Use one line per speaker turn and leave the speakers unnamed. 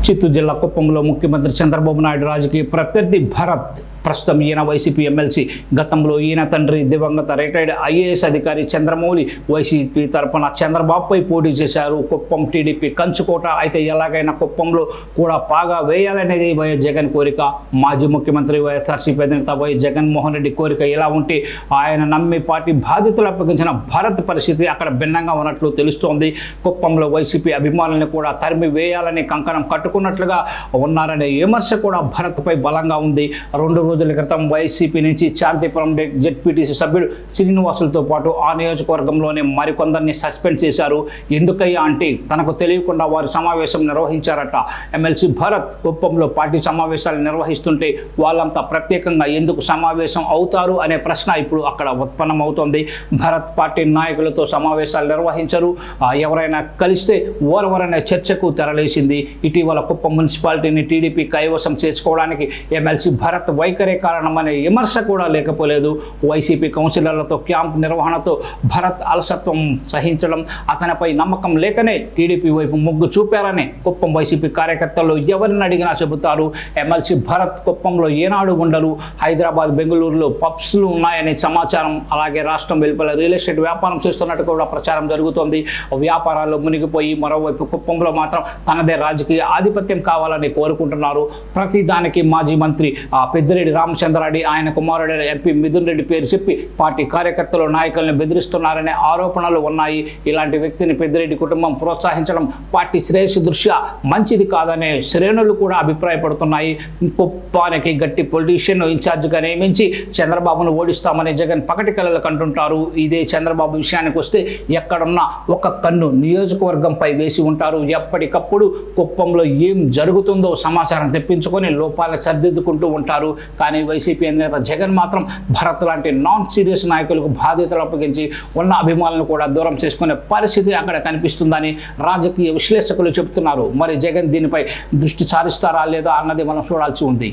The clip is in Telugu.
చిత్తూరు జిల్లా కుప్పంలో ముఖ్యమంత్రి చంద్రబాబు నాయుడు రాజకీయ ప్రత్యర్థి భరత్ ప్రస్తుతం ఈయన వైసీపీ ఎమ్మెల్సీ గతంలో ఈయన తండ్రి దివంగత రిటైర్డ్ ఐఏఎస్ అధికారి చంద్రమౌళి వైసీపీ తరపున చంద్రబాబుపై పోటీ చేశారు. కుప్పం టీడీపీ కంచుకోట అయితే ఎలాగైనా కుప్పంలో కూడా పాగా వేయాలనేది వైఎస్ జగన్ కోరిక. మాజీ ముఖ్యమంత్రి వైఎస్ఆర్సీపీ అధినేత వైఎస్ జగన్మోహన్ రెడ్డి కోరిక ఇలా ఉంటే ఆయన నమ్మి పార్టీ బాధ్యతలు అప్పగించిన భరత్ పరిస్థితి అక్కడ భిన్నంగా ఉన్నట్లు తెలుస్తోంది. కుప్పంలో వైసీపీ అభిమానులను కూడా తరిమి వేయాలని కంకణం కట్టుకున్నట్లుగా ఉన్నారనే విమర్శ కూడా భరత్పై బలంగా ఉంది. 2 రోజుల క్రితం వైసీపీ నుంచి శాంతిపురం జెడ్పీటీసీ సభ్యుడు శ్రీనివాసులతో పాటు ఆ నియోజకవర్గంలోనే మరికొందరిని సస్పెండ్ చేశారు. ఎందుకయ్యా అంటే తనకు తెలియకుండా వారు సమావేశం నిర్వహించారట. ఎమ్మెల్సీ భరత్ కుప్పంలో పార్టీ సమావేశాలు నిర్వహిస్తుంటే వాళ్ళంతా ప్రత్యేకంగా ఎందుకు సమావేశం అవుతారు అనే ప్రశ్న ఇప్పుడు అక్కడ ఉత్పన్నమవుతోంది. భరత్ పార్టీ నాయకులతో సమావేశాలు నిర్వహించరు, ఎవరైనా కలిస్తే ఓరవరనే చర్చకు తెరలేసింది. ఇటీవల కుప్పం మున్సిపాలిటీని టీడీపీ కైవసం చేసుకోవడానికి ఎమ్మెల్సీ భరత్ వైఖరి కారణమనే విమర్శ కూడా లేకపోలేదు. వైసీపీ కౌన్సిలర్లతో క్యాంప్ నిర్వహణతో భరత్ అలసత్వం సహించడం, అతనిపై నమ్మకం లేకనే టీడీపీ వైపు మొగ్గు చూపారని కుప్పం వైసీపీ కార్యకర్తలు ఎవరిని అడిగినా చెబుతారు. ఎమ్మెల్సీ భరత్ కుప్పంలో ఏనాడు ఉండరు. హైదరాబాద్, బెంగళూరులో పబ్స్లు ఉన్నాయనే సమాచారం, అలాగే రాష్ట్రం వెలుపల రియల్ ఎస్టేట్ వ్యాపారం చేస్తున్నట్టు కూడా ప్రచారం జరుగుతోంది. వ్యాపారాల్లో మునిగిపోయి మరోవైపు కుప్పంలో మాత్రం తనదే రాజకీయ ఆధిపత్యం కావాలని కోరుకుంటున్నారు. ప్రతిదానికి మాజీ మంత్రి పెద్దిరెడ్డి రామచంద్రారెడ్డి, ఆయన కుమారుడైన ఎంపీ మిథున్ రెడ్డి పేరు చెప్పి పార్టీ కార్యకర్తలు నాయకులను బెదిరిస్తున్నారనే ఆరోపణలు ఉన్నాయి. ఇలాంటి వ్యక్తిని పెద్దిరెడ్డి కుటుంబం ప్రోత్సహించడం పార్టీ శ్రేయస్సు దృష్ట్యా మంచిది కాదనే శ్రేణులు కూడా అభిప్రాయపడుతున్నాయి. కుప్పానికి గట్టి పొలిటీషియన్ ఇన్ఛార్జిగా నియమించి చంద్రబాబును ఓడిస్తామని జగన్ పకటి కలలు కంటుంటారు. ఇదే చంద్రబాబు విషయానికి వస్తే ఎక్కడున్నా ఒక కన్ను నియోజకవర్గంపై వేసి ఉంటారు. ఎప్పటికప్పుడు కుప్పంలో ఏం జరుగుతుందో సమాచారం తెప్పించుకొని లోపాలను సరిదిద్దుకుంటూ ఉంటారు. కానీ వైసీపీ అధినేత జగన్ మాత్రం భరత్ లాంటి నాన్ సీరియస్ నాయకులకు బాధ్యతలు అప్పగించి ఉన్న అభిమానులను కూడా దూరం చేసుకునే పరిస్థితి అక్కడ కనిపిస్తుందని రాజకీయ విశ్లేషకులు చెబుతున్నారు. మరి జగన్ దీనిపై దృష్టి సారిస్తారా లేదా అన్నది మనం చూడాల్సి ఉంది.